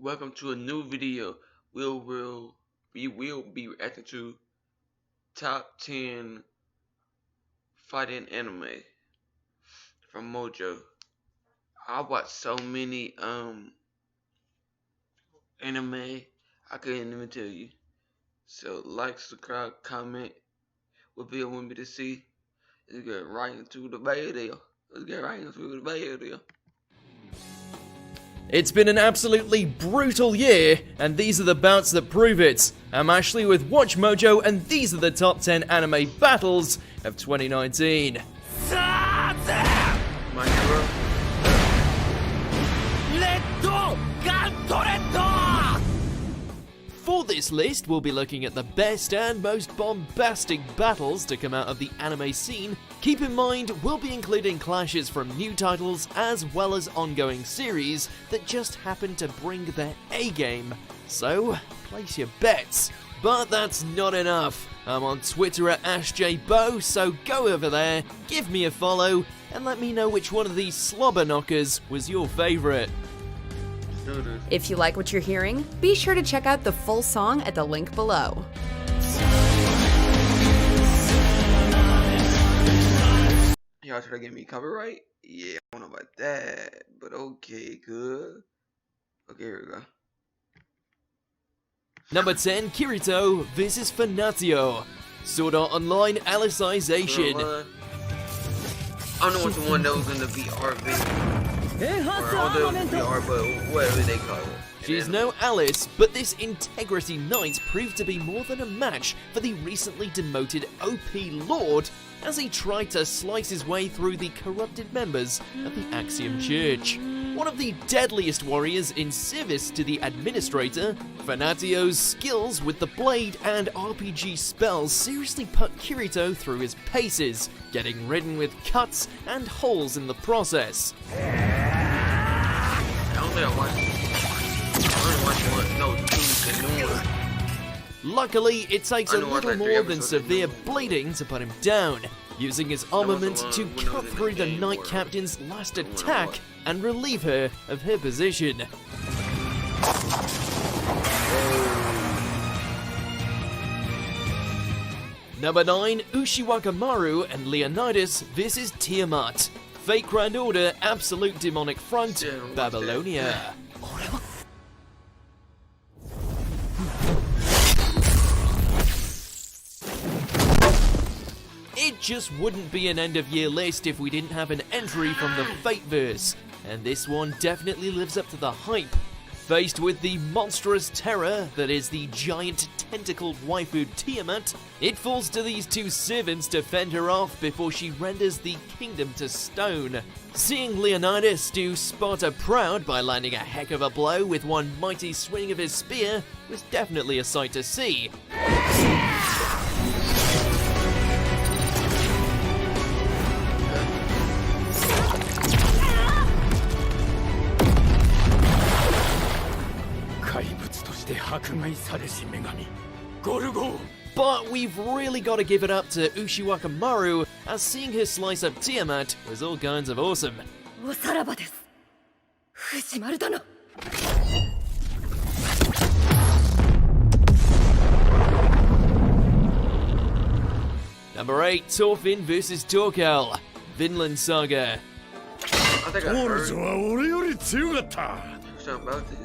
welcome to a new video. We will be reacting to top 10 fighting anime from Mojo. I watch so many anime I couldn't even tell you. So like, subscribe, comment what video you want me to see. Let's get right into the video. It's been an absolutely brutal year, and these are the bouts that prove it. I'm Ashley with Watch Mojo, and these are the top 10 anime battles of 2019. My hero. For this list, we'll be looking at the best and most bombastic battles to come out of the anime scene. Keep in mind, we'll be including clashes from new titles as well as ongoing series that just happen to bring their A-game. So, place your bets. But that's not enough. I'm on Twitter at AshJBo, so go over there, give me a follow, and let me know which one of these slobber knockers was your favourite. If you like what you're hearing, be sure to check out the full song at the link below. Y'all try to get me copyright? Yeah, I don't know about that, but okay, good. Okay, here we go. Number 10, Kirito vs Fanatio. Sword Art Online Alicization. I don't know what the one that was in the VR video. Or all the VR, but whatever they call it. She's no Alice, but this Integrity Knight proved to be more than a match for the recently demoted OP Lord as he tried to slice his way through the corrupted members of the Axiom Church. One of the deadliest warriors in service to the Administrator, Fanatio's skills with the blade and RPG spells seriously put Kirito through his paces, getting ridden with cuts and holes in the process. Luckily, it takes a little more than severe bleeding to put him down, using his armament to cut through the Knight Captain's last attack and relieve her of her position. Number 9, Ushiwakamaru and Leonidas vs Tiamat. Fake Grand Order, Absolute Demonic Front, Babylonia. It just wouldn't be an end-of-year list if we didn't have an entry from the Fateverse, and this one definitely lives up to the hype. Faced with the monstrous terror that is the giant tentacled waifu Tiamat, it falls to these two servants to fend her off before she renders the kingdom to stone. Seeing Leonidas do Sparta proud by landing a heck of a blow with one mighty swing of his spear was definitely a sight to see. But we've really got to give it up to Ushiwakamaru, as seeing her slice up Tiamat was all kinds of awesome. Number 8, Thorfinn vs Torkel, Vinland Saga. I think I heard something about this.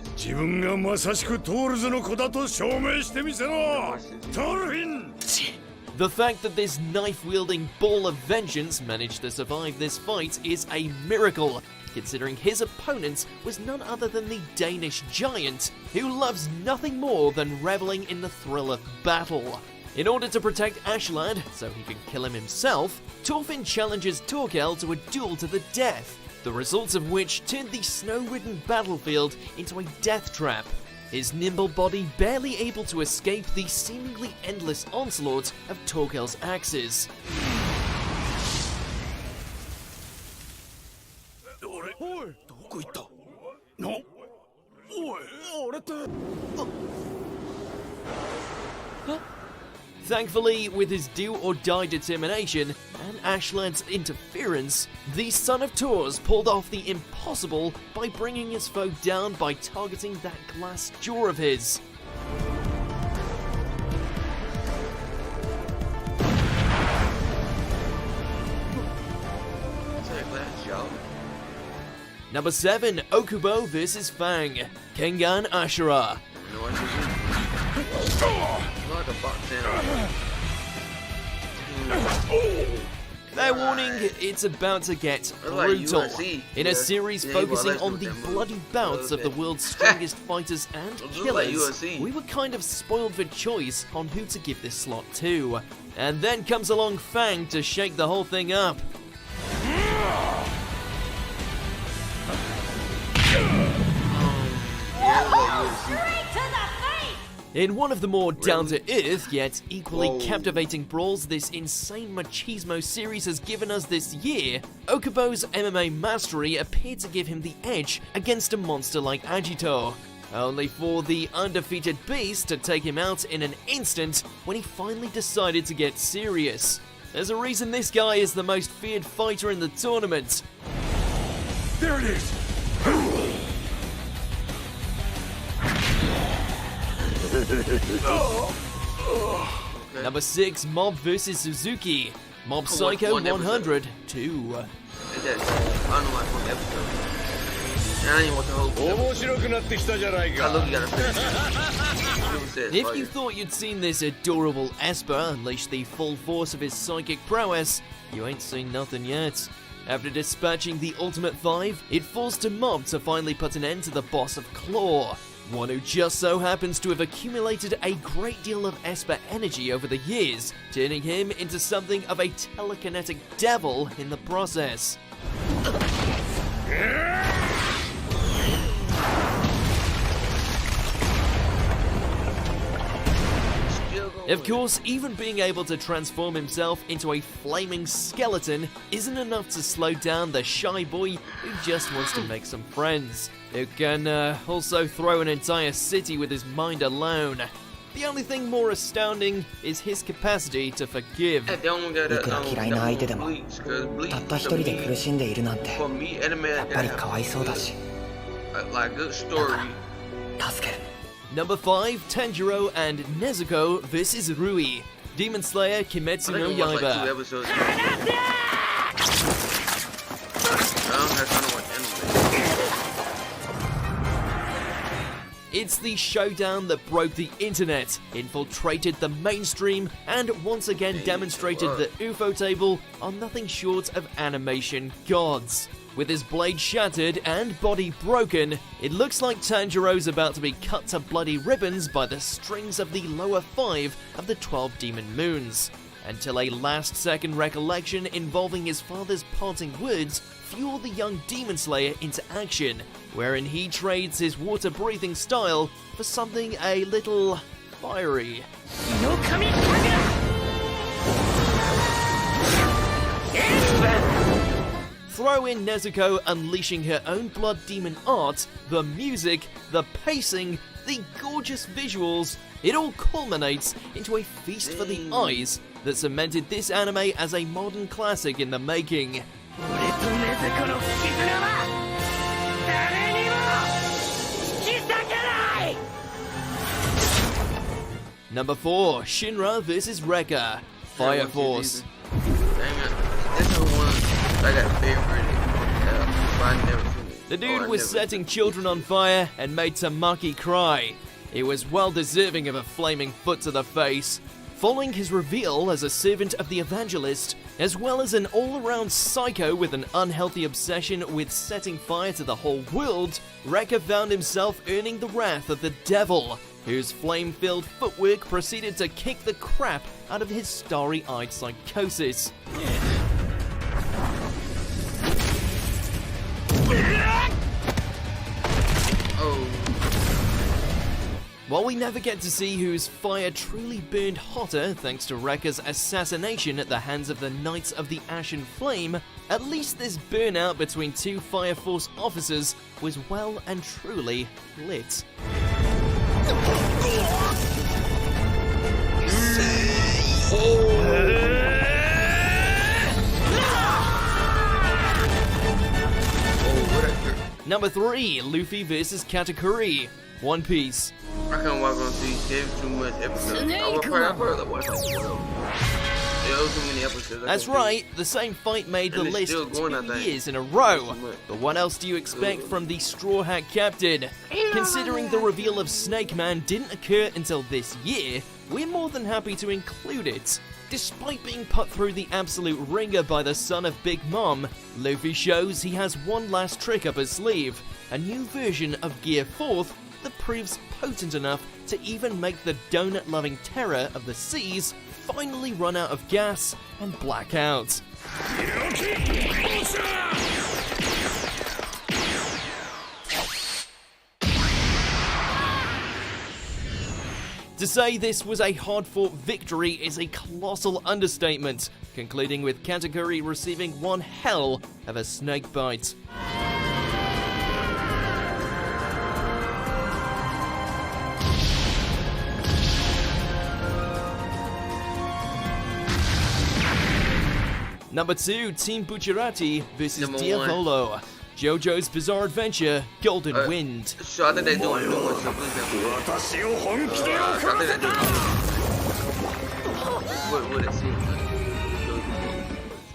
The fact that this knife-wielding ball of vengeance managed to survive this fight is a miracle, considering his opponent was none other than the Danish giant, who loves nothing more than reveling in the thrill of battle. In order to protect Ashlad, so he can kill him himself, Thorfinn challenges Torkel to a duel to the death, the results of which turned the snow-ridden battlefield into a death trap, his nimble body barely able to escape the seemingly endless onslaught of Torkel's axes. Thankfully, with his do-or-die determination and Ashlad's interference, the Son of Taurs pulled off the impossible by bringing his foe down by targeting that glass jaw of his. Number 7, Okubo vs. Fang, Kengan Ashura. Fair warning, it's about to get brutal. In a series focusing on the bloody bouts of the world's strongest fighters and killers, we were kind of spoiled for choice on who to give this slot to. And then comes along Fang to shake the whole thing up. In one of the more down-to-earth, yet equally captivating brawls this insane machismo series has given us this year, Okubo's MMA mastery appeared to give him the edge against a monster like Agito, only for the undefeated beast to take him out in an instant when he finally decided to get serious. There's a reason this guy is the most feared fighter in the tournament. There it is! Number 6, Mob vs. Suzuki. Mob Psycho 100 2. If you thought you'd seen this adorable Esper unleash the full force of his psychic prowess, you ain't seen nothing yet. After dispatching the Ultimate 5, it falls to Mob to finally put an end to the boss of Claw, one who just so happens to have accumulated a great deal of Esper energy over the years, turning him into something of a telekinetic devil in the process. Of course, even being able to transform himself into a flaming skeleton isn't enough to slow down the shy boy who just wants to make some friends, who can also throw an entire city with his mind alone. The only thing more astounding is his capacity to forgive. いくら嫌いな相手でもたった一人で苦しんでいるなんてやっぱりかわいそうだしだから助ける Number 5, Tanjiro and Nezuko vs. Rui, Demon Slayer Kimetsu no Yaiba. It's the showdown that broke the internet, infiltrated the mainstream, and once again demonstrated that Ufotable are nothing short of animation gods. With his blade shattered and body broken, it looks like Tanjiro's about to be cut to bloody ribbons by the strings of the lower 5 of the 12 Demon Moons, until a last-second recollection involving his father's parting words fuel the young Demon Slayer into action, wherein he trades his water-breathing style for something a little fiery. Throw in Nezuko unleashing her own blood demon art, the music, the pacing, the gorgeous visuals, it all culminates into a feast for the eyes that cemented this anime as a modern classic in the making. Number 4, Shinra vs. Rekka, Fire Force. The dude was setting children on fire and made Tamaki cry. He was well deserving of a flaming foot to the face. Following his reveal as a servant of the Evangelist, as well as an all-around psycho with an unhealthy obsession with setting fire to the whole world, Rekka found himself earning the wrath of the devil, whose flame-filled footwork proceeded to kick the crap out of his starry-eyed psychosis. While we never get to see whose fire truly burned hotter thanks to Rekka's assassination at the hands of the Knights of the Ashen Flame, at least this burnout between two Fire Force officers was well and truly lit. Number 3, Luffy vs. Katakuri, One Piece. I can't watch on these. There's too much episodes. I probably watch it. There was too many episodes. That's right, the same fight made the list 2 years in a row. But what else do you expect from the Straw Hat Captain? Considering the reveal of Snake Man didn't occur until this year, we're more than happy to include it. Despite being put through the absolute ringer by the son of Big Mom, Luffy shows he has one last trick up his sleeve, a new version of Gear 4th that proves potent enough to even make the donut-loving terror of the seas finally run out of gas and black out. To say this was a hard-fought victory is a colossal understatement, concluding with Katakuri receiving one hell of a snake bite. Number 2, Team Bucciarati vs. Diavolo. JoJo's Bizarre Adventure, Golden Wind. So I think they're doing new ones. So please what it seems like.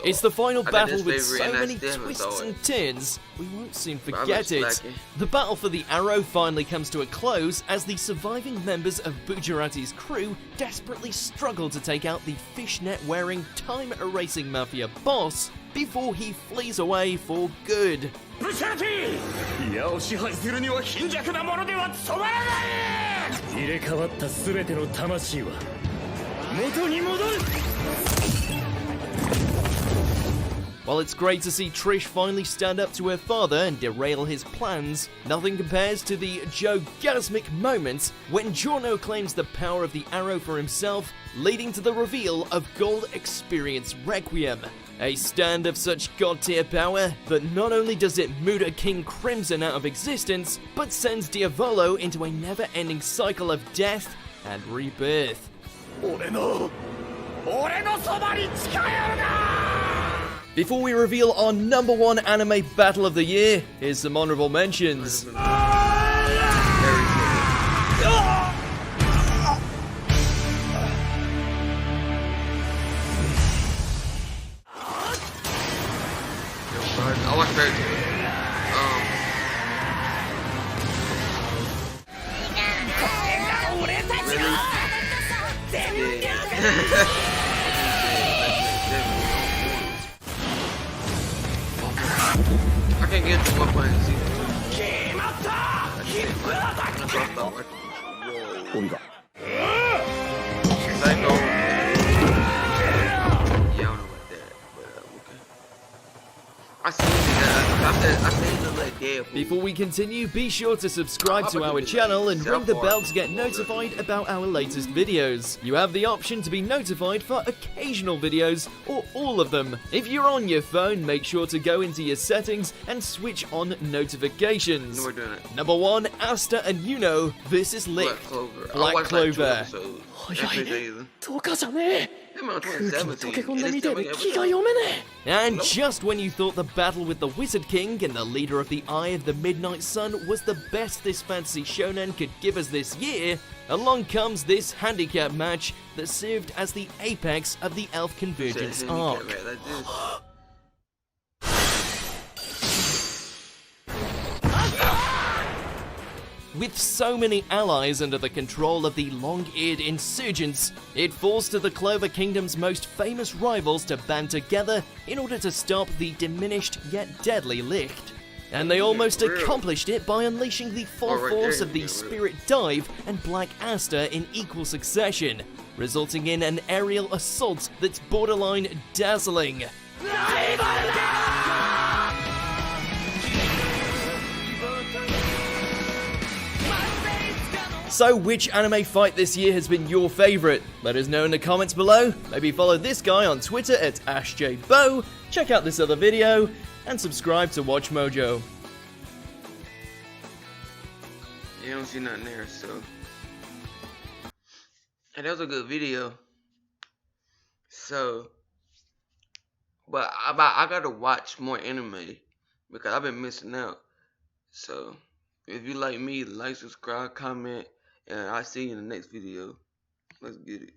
It's the final battle with so many twists and turns, we won't soon forget it. The battle for the arrow finally comes to a close as the surviving members of Bucciarati's crew desperately struggle to take out the fishnet-wearing, time-erasing mafia boss before he flees away for good. Bucciarati! 矢を支配するには貧弱なものでは務まらない！入れ替わったすべての魂は元に戻る！ While it's great to see Trish finally stand up to her father and derail his plans, nothing compares to the Joe-gasmic moment when Giorno claims the power of the arrow for himself, leading to the reveal of Gold Experience Requiem. A stand of such god-tier power that not only does it Muda King Crimson out of existence, but sends Diavolo into a never-ending cycle of death and rebirth. Before we reveal our number 1 anime battle of the year, here's some honorable mentions. I watched that. I can't get to 1.0. Before we continue, be sure to subscribe to our channel and ring the bell to get notified about our latest videos. You have the option to be notified for occasional videos or all of them. If you're on your phone, make sure to go into your settings and switch on notifications. We're doing it. Number 1, Asta and Yuno vs. Lick. Black Clover. And just when you thought the battle with the Wizard King and the leader of the Eye of the Midnight Sun was the best this fantasy shonen could give us this year, along comes this handicap match that served as the apex of the Elf Convergence arc. With so many allies under the control of the long-eared insurgents, it falls to the Clover Kingdom's most famous rivals to band together in order to stop the diminished yet deadly Licht. And they almost accomplished it by unleashing the full force of the Spirit Dive and Black Asta in equal succession, resulting in an aerial assault that's borderline dazzling. So which anime fight this year has been your favourite? Let us know in the comments below. Maybe follow this guy on Twitter at AshJBow, check out this other video, and subscribe to Watch Mojo. Yeah, I don't see nothing there, so. Hey, that was a good video. So, but I gotta watch more anime because I've been missing out. So, if you like me, like, subscribe, comment, and I'll see you in the next video. Let's get it.